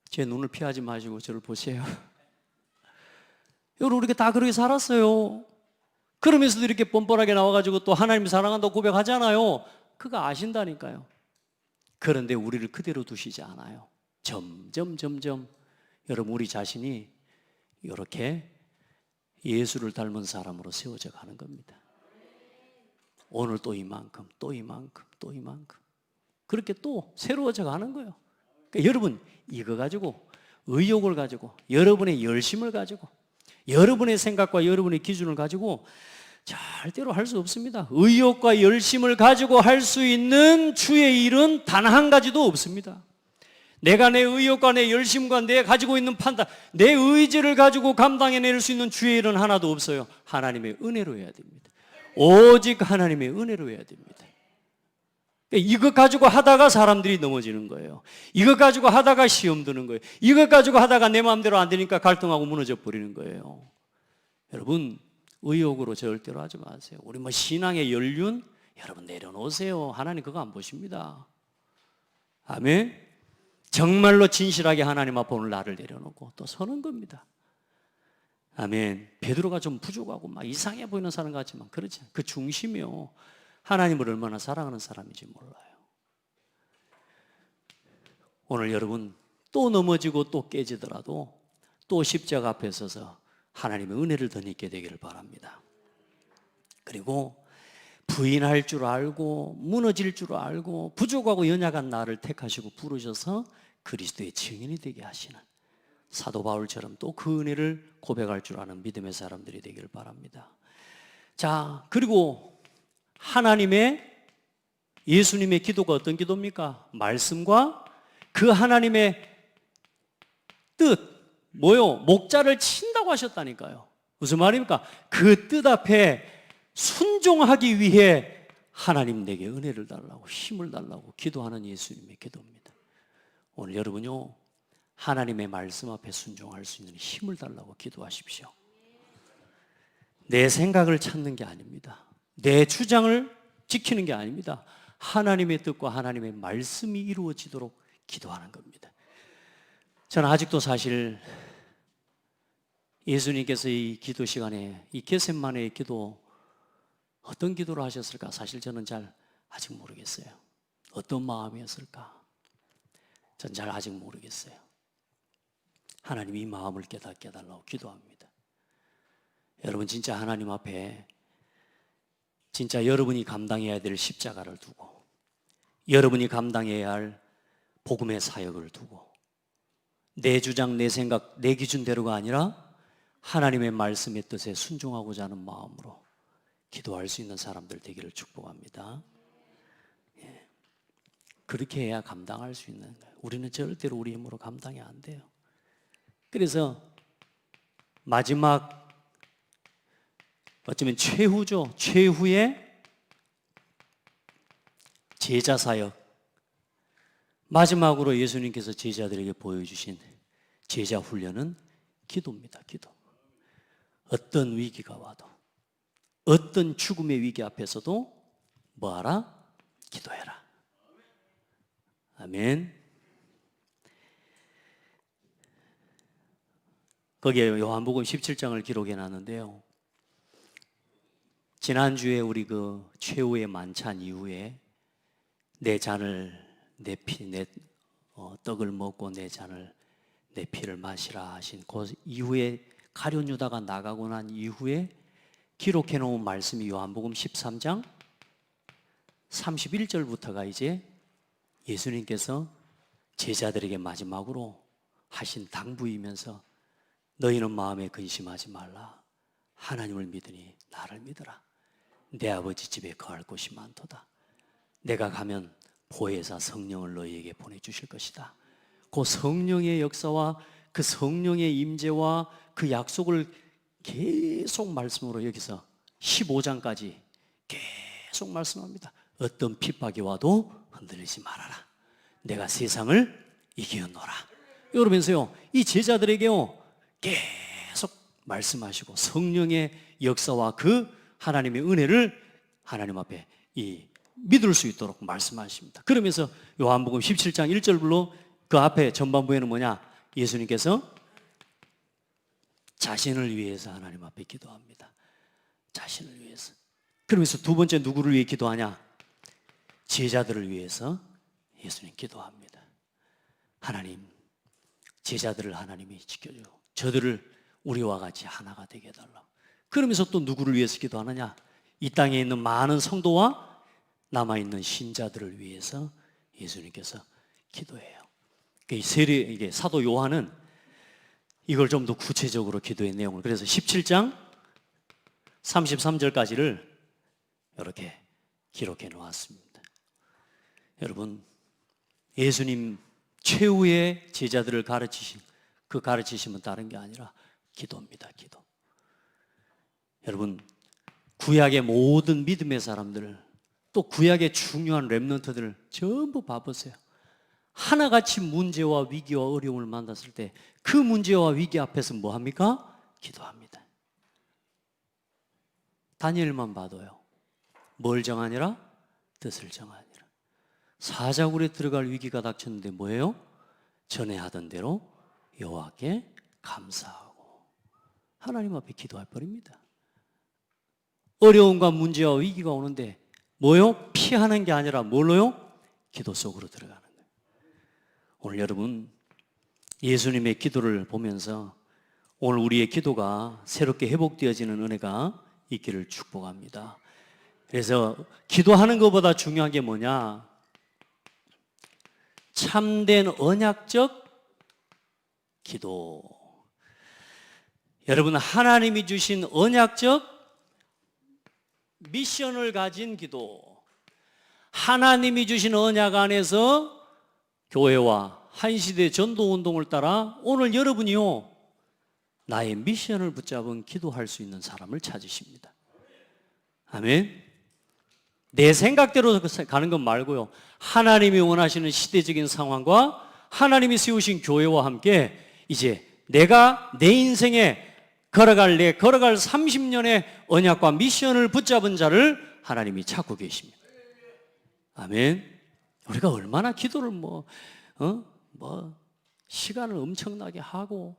제 눈을 피하지 마시고 저를 보세요. 여러분 우리가 다 그렇게 살았어요. 그러면서도 이렇게 뻔뻔하게 나와가지고 또 하나님 사랑한다고 고백하잖아요. 그거 아신다니까요. 그런데 우리를 그대로 두시지 않아요. 점점 여러분 우리 자신이 이렇게 예수를 닮은 사람으로 세워져 가는 겁니다. 오늘 또 이만큼 그렇게 또 새로워져 가는 거예요. 그러니까 여러분 이거 가지고, 의욕을 가지고, 여러분의 열심을 가지고, 여러분의 생각과 여러분의 기준을 가지고 절대로 할 수 없습니다. 의욕과 열심을 가지고 할 수 있는 주의 일은 단 한 가지도 없습니다. 내가 내 의욕과 내 열심과 내 가지고 있는 판단, 내 의지를 가지고 감당해낼 수 있는 주의 일은 하나도 없어요. 하나님의 은혜로 해야 됩니다. 오직 하나님의 은혜로 해야 됩니다. 이것 가지고 하다가 사람들이 넘어지는 거예요. 이것 가지고 하다가 시험 드는 거예요. 이것 가지고 하다가 내 마음대로 안 되니까 갈등하고 무너져 버리는 거예요. 여러분 의욕으로 절대로 하지 마세요. 우리 뭐 신앙의 연륜 여러분 내려놓으세요. 하나님 그거 안 보십니다. 아멘. 정말로 진실하게 하나님 앞에 오늘 나를 내려놓고 또 서는 겁니다. 아멘. 베드로가 좀 부족하고 막 이상해 보이는 사람 같지만 그렇지 않아요. 그 중심이요, 하나님을 얼마나 사랑하는 사람인지 몰라요. 오늘 여러분 또 넘어지고 또 깨지더라도 또 십자가 앞에 서서 하나님의 은혜를 더 잊게 되기를 바랍니다. 그리고 부인할 줄 알고 무너질 줄 알고 부족하고 연약한 나를 택하시고 부르셔서 그리스도의 증인이 되게 하시는 사도 바울처럼 또 그 은혜를 고백할 줄 아는 믿음의 사람들이 되기를 바랍니다. 자, 그리고 예수님의 기도가 어떤 기도입니까? 말씀과 그 하나님의 뜻, 목자를 친다고 하셨다니까요. 무슨 말입니까? 그 뜻 앞에 순종하기 위해 하나님 내게 은혜를 달라고, 힘을 달라고 기도하는 예수님의 기도입니다. 오늘 여러분요, 하나님의 말씀 앞에 순종할 수 있는 힘을 달라고 기도하십시오. 내 생각을 찾는 게 아닙니다. 내 주장을 지키는 게 아닙니다. 하나님의 뜻과 하나님의 말씀이 이루어지도록 기도하는 겁니다. 저는 아직도 사실 예수님께서 이 기도 시간에 이 겟세마네의 기도 어떤 기도를 하셨을까? 사실 저는 잘 아직 모르겠어요. 어떤 마음이었을까? 전 잘 아직 모르겠어요. 하나님 이 마음을 깨닫게 해달라고 기도합니다. 여러분 진짜 하나님 앞에 진짜 여러분이 감당해야 될 십자가를 두고 여러분이 감당해야 할 복음의 사역을 두고 내 주장, 내 생각, 내 기준대로가 아니라 하나님의 말씀의 뜻에 순종하고자 하는 마음으로 기도할 수 있는 사람들 되기를 축복합니다. 예. 그렇게 해야 감당할 수 있는 거예요. 우리는 절대로 우리 힘으로 감당이 안 돼요. 그래서 마지막 어쩌면 최후죠. 최후의 제자 사역. 마지막으로 예수님께서 제자들에게 보여주신 제자 훈련은 기도입니다. 기도. 어떤 위기가 와도 어떤 죽음의 위기 앞에서도 뭐하라? 기도해라. 아멘. 거기에 요한복음 17장을 기록해 놨는데요. 지난주에 우리 그 최후의 만찬 이후에 내 잔을 내 피, 떡을 먹고 내 잔을 내 피를 마시라 하신 그 이후에 가룟 유다가 나가고 난 이후에 기록해 놓은 말씀이 요한복음 13장 31절부터가 이제 예수님께서 제자들에게 마지막으로 하신 당부이면서 너희는 마음에 근심하지 말라. 하나님을 믿으니 나를 믿으라. 내 아버지 집에 거할 곳이 많도다. 내가 가면 보혜사 성령을 너희에게 보내주실 것이다. 그 성령의 역사와 그 성령의 임재와 그 약속을 계속 말씀으로 여기서 15장까지 계속 말씀합니다. 어떤 핍박이 와도 흔들리지 말아라. 내가 세상을 이기었노라. 이러면서요, 이 제자들에게요 계속 말씀하시고 성령의 역사와 그 하나님의 은혜를 하나님 앞에 믿을 수 있도록 말씀하십니다. 그러면서 요한복음 17장 1절로 그 앞에 전반부에는 뭐냐? 예수님께서 자신을 위해서 하나님 앞에 기도합니다. 자신을 위해서. 그러면서 두 번째 누구를 위해 기도하냐? 제자들을 위해서 예수님 기도합니다. 하나님, 제자들을 하나님이 지켜주고 저들을 우리와 같이 하나가 되게 해달라고. 그러면서 또 누구를 위해서 기도하느냐? 이 땅에 있는 많은 성도와 남아있는 신자들을 위해서 예수님께서 기도해요. 이게 사도 요한은 이걸 좀 더 구체적으로 기도의 내용을, 그래서 17장 33절까지를 이렇게 기록해 놓았습니다. 여러분, 예수님 최후의 제자들을 가르치신 그 가르치심은 다른 게 아니라 기도입니다. 기도. 여러분, 구약의 모든 믿음의 사람들, 또 구약의 중요한 렘넌트들을 전부 봐보세요. 하나같이 문제와 위기와 어려움을 만났을 때 그 문제와 위기 앞에서 뭐 합니까? 기도합니다. 다니엘만 봐도요, 뭘 정하니라? 뜻을 정하니라. 사자굴에 들어갈 위기가 닥쳤는데 뭐예요? 전에 하던 대로 여호와께 감사하고 하나님 앞에 기도할 버립니다. 어려움과 문제와 위기가 오는데 뭐요? 피하는 게 아니라 뭘로요? 기도 속으로 들어가는 거예요. 오늘 여러분, 예수님의 기도를 보면서 오늘 우리의 기도가 새롭게 회복되어지는 은혜가 있기를 축복합니다. 그래서 기도하는 것보다 중요한 게 뭐냐? 참된 언약적 기도. 여러분, 하나님이 주신 언약적 미션을 가진 기도. 하나님이 주신 언약 안에서 교회와 한시대 전도운동을 따라 오늘 여러분이요, 나의 미션을 붙잡은 기도할 수 있는 사람을 찾으십니다. 아멘. 내 생각대로 가는 것 말고요, 하나님이 원하시는 시대적인 상황과 하나님이 세우신 교회와 함께 이제 내가 내 인생에 걸어갈 30년의 언약과 미션을 붙잡은 자를 하나님이 찾고 계십니다. 아멘. 우리가 얼마나 기도를 시간을 엄청나게 하고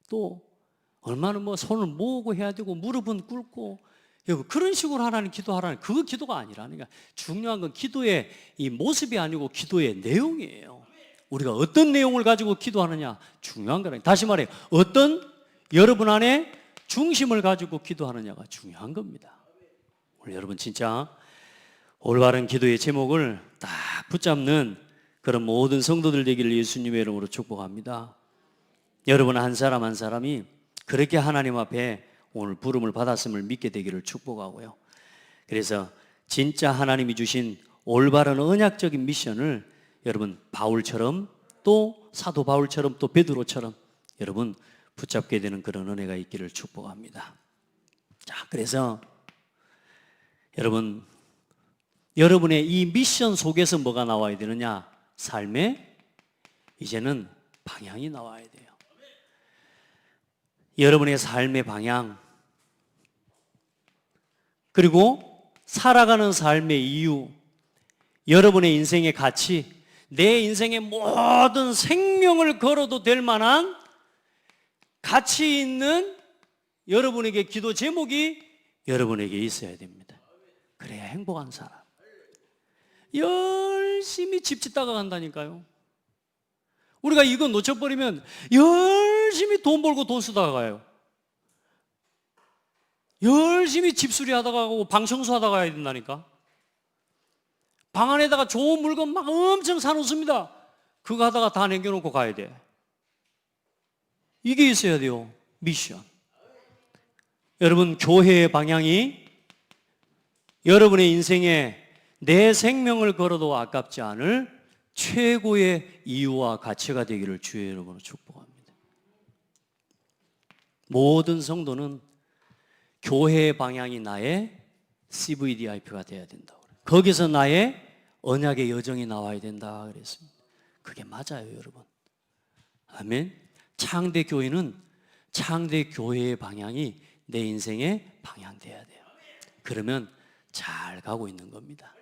또 얼마나 뭐 손을 모으고 해야 되고 무릎은 꿇고 그런 식으로 하나님 기도하라는 그 기도가 아니라니까. 중요한 건 기도의 이 모습이 아니고 기도의 내용이에요. 우리가 어떤 내용을 가지고 기도하느냐 중요한 거라니까. 다시 말해 어떤 여러분 안에 중심을 가지고 기도하느냐가 중요한 겁니다. 오늘 여러분 진짜 올바른 기도의 제목을 딱 붙잡는 그런 모든 성도들 되기를 예수님의 이름으로 축복합니다. 여러분 한 사람 한 사람이 그렇게 하나님 앞에 오늘 부름을 받았음을 믿게 되기를 축복하고요. 그래서 진짜 하나님이 주신 올바른 언약적인 미션을 여러분 바울처럼 또 사도 바울처럼 또 베드로처럼 여러분 붙잡게 되는 그런 은혜가 있기를 축복합니다. 자, 그래서 여러분의 이 미션 속에서 뭐가 나와야 되느냐? 삶에 이제는 방향이 나와야 돼요. 여러분의 삶의 방향, 그리고 살아가는 삶의 이유, 여러분의 인생의 가치, 내 인생의 모든 생명을 걸어도 될 만한 가치 있는 여러분에게 기도 제목이 여러분에게 있어야 됩니다. 그래야 행복한 사람. 열심히 집 짓다가 간다니까요. 우리가 이거 놓쳐버리면 열심히 돈 벌고 돈 쓰다가 가요. 열심히 집수리 하다가 가고 방 청소하다가 가야 된다니까. 방 안에다가 좋은 물건 막 엄청 사놓습니다. 그거 하다가 다 남겨놓고 가야 돼. 이게 있어야 돼요. 미션. 여러분 교회의 방향이 여러분의 인생에 내 생명을 걸어도 아깝지 않을 최고의 이유와 가치가 되기를 주의 여러분을 축복합니다. 모든 성도는 교회의 방향이 나의 CVDIP가 돼야 된다고 그래요. 거기서 나의 언약의 여정이 나와야 된다 그랬습니다. 그게 맞아요, 여러분. 아멘. 창대 교회는 창대 교회의 방향이 내 인생의 방향 돼야 돼요. 그러면 잘 가고 있는 겁니다.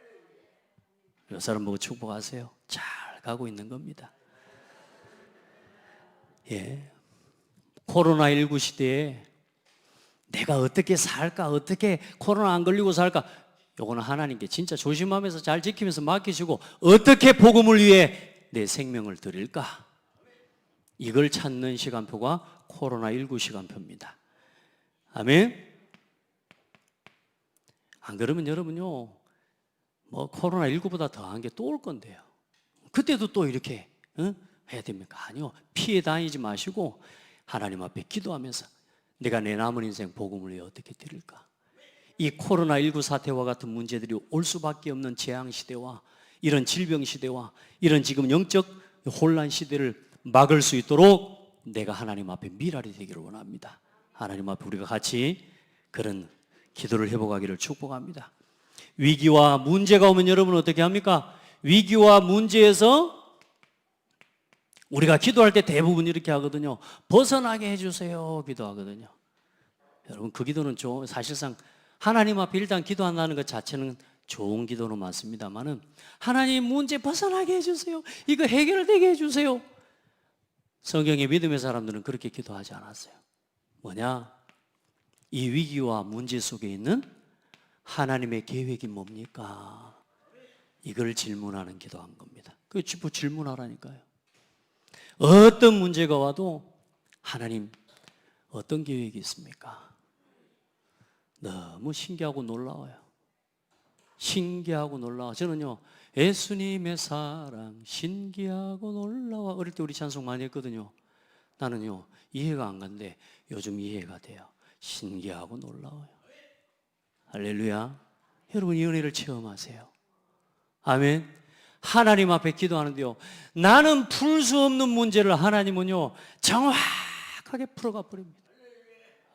몇 사람 보고 축복하세요. 잘 가고 있는 겁니다. 예. 코로나19 시대에 내가 어떻게 살까? 어떻게 코로나 안 걸리고 살까? 요거는 하나님께 진짜 조심하면서 잘 지키면서 맡기시고 어떻게 복음을 위해 내 생명을 드릴까? 이걸 찾는 시간표가 코로나19 시간표입니다. 아멘. 안 그러면 여러분요, 뭐 코로나19보다 더한 게 또 올 건데요. 그때도 또 이렇게 해야 됩니까? 아니요. 피해 다니지 마시고 하나님 앞에 기도하면서 내가 내 남은 인생 복음을 위해 어떻게 드릴까? 이 코로나19 사태와 같은 문제들이 올 수밖에 없는 재앙 시대와 이런 질병 시대와 이런 지금 영적 혼란 시대를 막을 수 있도록 내가 하나님 앞에 미랄이 되기를 원합니다. 하나님 앞에 우리가 같이 그런 기도를 해보가기를 축복합니다. 위기와 문제가 오면 여러분 어떻게 합니까? 위기와 문제에서 우리가 기도할 때 대부분 이렇게 하거든요. 벗어나게 해주세요 기도하거든요. 여러분 그 기도는 사실상 하나님 앞에 일단 기도한다는 것 자체는 좋은 기도는 맞습니다만은 하나님 문제 벗어나게 해주세요. 이거 해결되게 해주세요. 성경의 믿음의 사람들은 그렇게 기도하지 않았어요. 뭐냐? 이 위기와 문제 속에 있는 하나님의 계획이 뭡니까? 이걸 질문하는 기도한 겁니다. 그 질문하라니까요. 어떤 문제가 와도 하나님 어떤 계획이 있습니까? 너무 신기하고 놀라워요. 신기하고 놀라워. 저는요, 예수님의 사랑 신기하고 놀라워. 어릴 때 우리 찬송 많이 했거든요. 나는요, 이해가 안 간데 요즘 이해가 돼요. 신기하고 놀라워요. 할렐루야. 여러분 이 은혜를 체험하세요. 아멘. 하나님 앞에 기도하는데요, 나는 풀 수 없는 문제를 하나님은요 정확하게 풀어가 버립니다.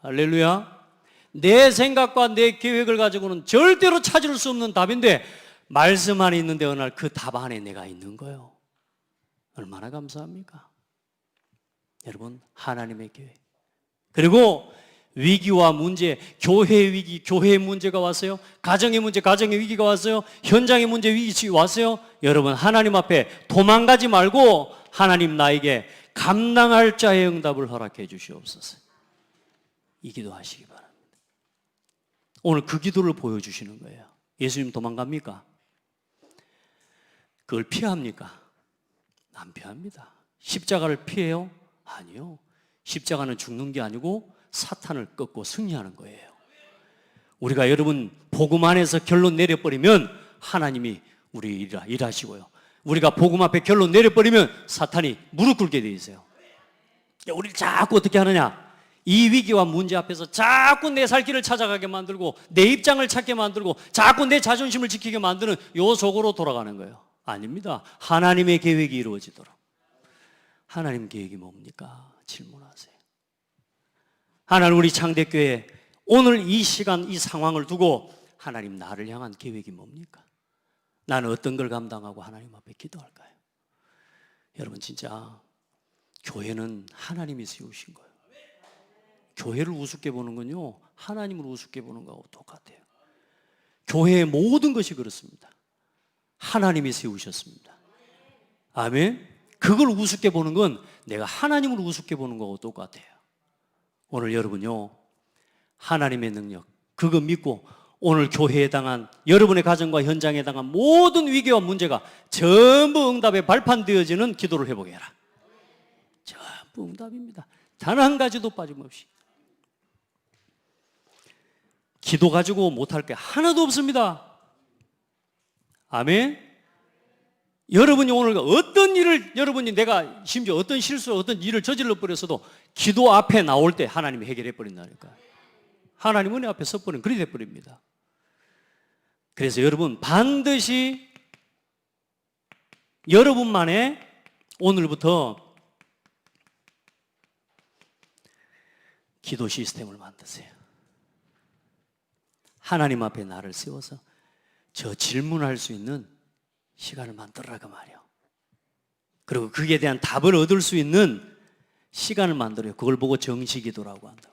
할렐루야. 내 생각과 내 계획을 가지고는 절대로 찾을 수 없는 답인데 말씀 안에 있는데 어느 날 그 답 안에 내가 있는 거예요. 얼마나 감사합니까? 여러분 하나님의 계획. 그리고 위기와 문제, 교회의 위기, 교회의 문제가 왔어요. 가정의 문제, 가정의 위기가 왔어요. 현장의 문제, 위기 왔어요. 여러분 하나님 앞에 도망가지 말고 하나님 나에게 감당할 자의 응답을 허락해 주시옵소서. 이 기도 하시기 바랍니다. 오늘 그 기도를 보여주시는 거예요. 예수님 도망갑니까? 그걸 피합니까? 안 피합니다. 십자가를 피해요? 아니요. 십자가는 죽는 게 아니고 사탄을 꺾고 승리하는 거예요. 우리가 여러분 복음 안에서 결론 내려버리면 하나님이 우리 일하시고요. 우리가 복음 앞에 결론 내려버리면 사탄이 무릎 꿇게 돼 있어요. 우리를 자꾸 어떻게 하느냐? 이 위기와 문제 앞에서 자꾸 내 살 길을 찾아가게 만들고 내 입장을 찾게 만들고 자꾸 내 자존심을 지키게 만드는 요 속으로 돌아가는 거예요. 아닙니다. 하나님의 계획이 이루어지도록. 하나님 계획이 뭡니까? 질문하세요. 하나님, 우리 창대교회 오늘 이 시간 이 상황을 두고 하나님, 나를 향한 계획이 뭡니까? 나는 어떤 걸 감당하고 하나님 앞에 기도할까요? 여러분, 진짜 교회는 하나님이 세우신 거예요. 교회를 우습게 보는 건요, 하나님을 우습게 보는 거하고 똑같아요. 교회의 모든 것이 그렇습니다. 하나님이 세우셨습니다. 아멘. 그걸 우습게 보는 건 내가 하나님을 우습게 보는 거하고 똑같아요. 오늘 여러분요, 하나님의 능력, 그거 믿고 오늘 교회에 당한, 여러분의 가정과 현장에 당한 모든 위기와 문제가 전부 응답에 발판되어지는 기도를 해보게 해라. 전부 응답입니다. 단 한 가지도 빠짐없이. 기도 가지고 못할 게 하나도 없습니다. 아멘. 여러분이 오늘 어떤 일을, 여러분이 내가 심지어 어떤 실수, 어떤 일을 저질러 버렸어도 기도 앞에 나올 때 하나님이 해결해 버린다니까. 하나님 은혜 앞에 서버리면 그리 돼버립니다. 그래서 여러분 반드시 여러분만의 오늘부터 기도 시스템을 만드세요. 하나님 앞에 나를 세워서 저 질문할 수 있는 시간을 만들어라고 말이요. 그리고 그에 대한 답을 얻을 수 있는 시간을 만들어요. 그걸 보고 정시기도라고 한다고요.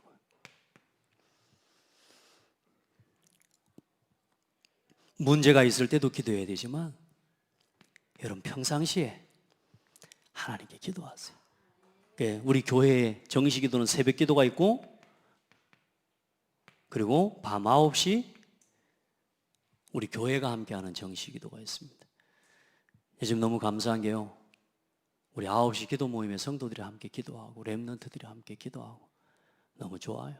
문제가 있을 때도 기도해야 되지만 여러분 평상시에 하나님께 기도하세요. 우리 교회에 정시기도는 새벽기도가 있고, 그리고 밤 9시 우리 교회가 함께하는 정시기도가 있습니다. 요즘 너무 감사한 게요, 우리 9시 기도 모임에 성도들이 함께 기도하고 렘넌트들이 함께 기도하고 너무 좋아요.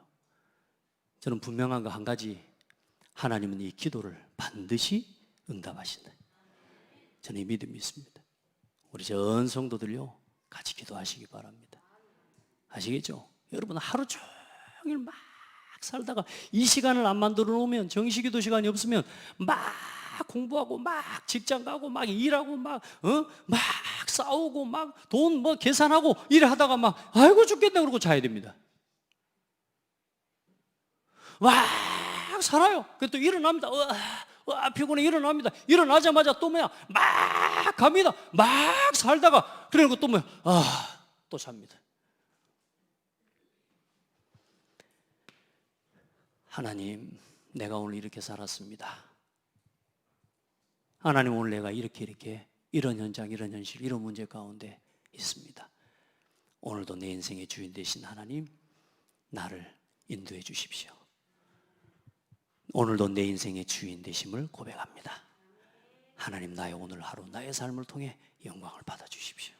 저는 분명한 거 한 가지, 하나님은 이 기도를 반드시 응답하신다. 저는 이 믿음이 있습니다. 우리 전 성도들요, 같이 기도하시기 바랍니다. 아시겠죠? 여러분 하루 종일 막 살다가 이 시간을 안 만들어 놓으면, 정시기도 시간이 없으면 막 공부하고 막 직장 가고 막 일하고 막 싸우고 막 돈 뭐 계산하고 일하다가 막 아이고 죽겠다 그러고 자야 됩니다. 막 살아요. 그래도 또 일어납니다. 피곤해 일어납니다. 일어나자마자 또 뭐야 막 갑니다. 막 살다가 그러고 또 뭐야 또 잡니다. 하나님, 내가 오늘 이렇게 살았습니다. 하나님, 오늘 내가 이렇게 이런 현장, 이런 현실, 이런 문제 가운데 있습니다. 오늘도 내 인생의 주인 되신 하나님, 나를 인도해 주십시오. 오늘도 내 인생의 주인 되심을 고백합니다. 하나님, 나의 오늘 하루, 나의 삶을 통해 영광을 받아 주십시오.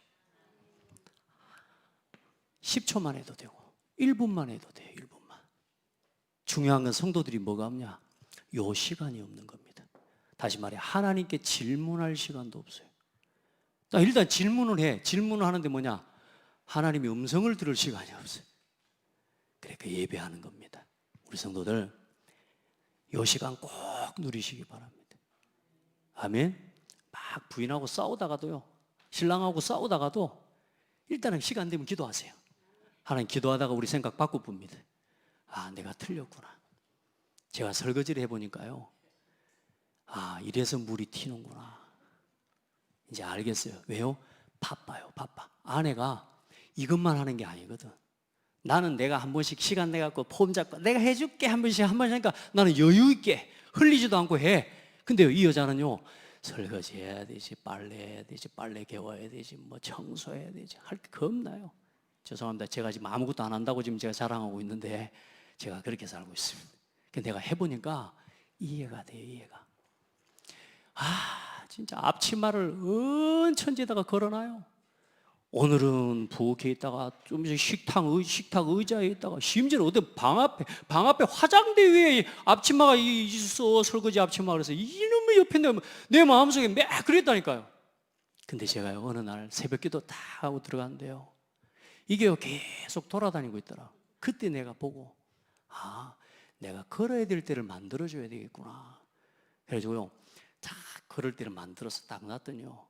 10초만 해도 되고 1분만 해도 돼요. 1분만. 중요한 건 성도들이 뭐가 없냐? 요 시간이 없는 겁니다. 다시 말해, 하나님께 질문할 시간도 없어요. 일단 질문을 해. 질문을 하는데 뭐냐? 하나님의 음성을 들을 시간이 없어요. 그러니까 예배하는 겁니다. 우리 성도들 요 시간 꼭 누리시기 바랍니다. 아멘. 막 부인하고 싸우다가도요, 신랑하고 싸우다가도 일단은 시간 되면 기도하세요. 하나님, 기도하다가 우리 생각 바꿔봅니다. 내가 틀렸구나. 제가 설거지를 해보니까요, 이래서 물이 튀는구나. 이제 알겠어요. 왜요? 바빠요. 바빠. 아내가 이것만 하는 게 아니거든. 나는 내가 한 번씩 시간 내갖고 폼 잡고 내가 해줄게 한 번씩 하니까 나는 여유 있게 흘리지도 않고 해. 근데 이 여자는요, 설거지 해야 되지, 빨래 해야 되지, 빨래 개워야 되지, 뭐 청소해야 되지, 할 게 겁나요. 죄송합니다. 제가 지금 아무것도 안 한다고 지금 제가 자랑하고 있는데 제가 그렇게 살고 있습니다. 근데 내가 해보니까 이해가 돼요, 이해가. 진짜 앞치마를 천지에다가 걸어놔요. 오늘은 부엌에 있다가 좀 식탁 의자에 있다가 심지어 어디 방 앞에 화장대 위에 앞치마가 있어, 설거지 앞치마. 그래서 이놈의 옆에 내 마음속에 매 그랬다니까요. 근데 제가요 어느 날 새벽기도 다 하고 들어갔는데요, 이게요 계속 돌아다니고 있더라. 그때 내가 보고 내가 걸어야 될 때를 만들어줘야 되겠구나. 그래가지고요 딱 걸을 때를 만들어서 딱 놨더니요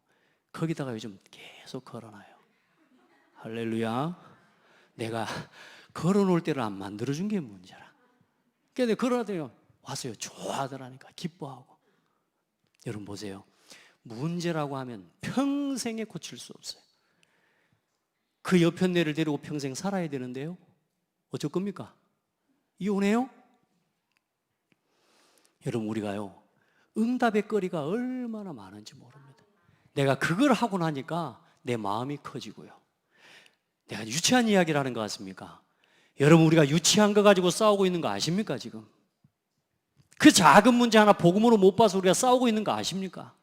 거기다가 요즘 계속 걸어놔요. 할렐루야. 내가 걸어놓을 때를 안 만들어준 게 문제라. 그러니까 내가 걸어놨더니 와서요 좋아하더라니까, 기뻐하고. 여러분 보세요, 문제라고 하면 평생에 고칠 수 없어요. 그 여편네를 데리고 평생 살아야 되는데요, 어쩔 겁니까? 이혼해요? 여러분 우리가요 응답의 거리가 얼마나 많은지 모릅니다. 내가 그걸 하고 나니까 내 마음이 커지고요. 내가 유치한 이야기를 하는 것 같습니까? 여러분 우리가 유치한 거 가지고 싸우고 있는 거 아십니까? 지금 그 작은 문제 하나 복음으로 못 봐서 우리가 싸우고 있는 거 아십니까?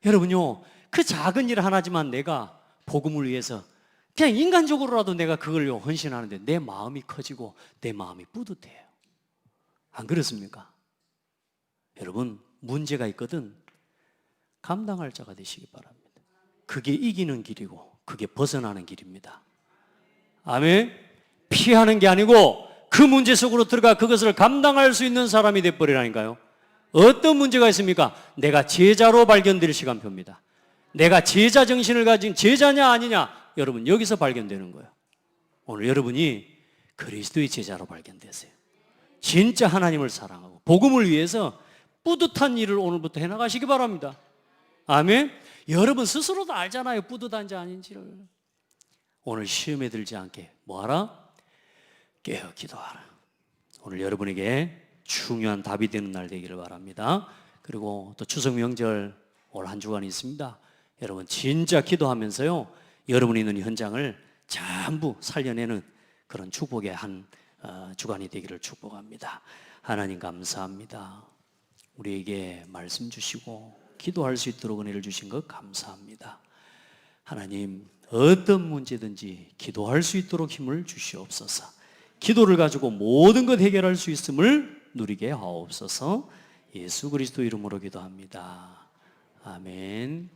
여러분요 그 작은 일 하나지만 내가 복음을 위해서 그냥 인간적으로라도 내가 그걸요 헌신하는데 내 마음이 커지고 내 마음이 뿌듯해요. 안 그렇습니까? 여러분 문제가 있거든 감당할 자가 되시기 바랍니다. 그게 이기는 길이고 그게 벗어나는 길입니다. 아멘. 피하는 게 아니고 그 문제 속으로 들어가 그것을 감당할 수 있는 사람이 돼버리라니까요. 어떤 문제가 있습니까? 내가 제자로 발견될 시간표입니다. 내가 제자 정신을 가진 제자냐 아니냐, 여러분 여기서 발견되는 거예요. 오늘 여러분이 그리스도의 제자로 발견되세요. 진짜 하나님을 사랑하고 복음을 위해서 뿌듯한 일을 오늘부터 해나가시기 바랍니다. 아멘. 여러분 스스로도 알잖아요, 뿌듯한지 아닌지를. 오늘 시험에 들지 않게 뭐하라? 깨어 기도하라. 오늘 여러분에게 중요한 답이 되는 날 되기를 바랍니다. 그리고 또 추석 명절 올 한 주간이 있습니다. 여러분 진짜 기도하면서요 여러분이 있는 현장을 전부 살려내는 그런 축복의 한 주간이 되기를 축복합니다. 하나님 감사합니다. 우리에게 말씀 주시고 기도할 수 있도록 은혜를 주신 것 감사합니다. 하나님 어떤 문제든지 기도할 수 있도록 힘을 주시옵소서. 기도를 가지고 모든 것 해결할 수 있음을 누리게 하옵소서. 예수 그리스도 이름으로 기도합니다. 아멘.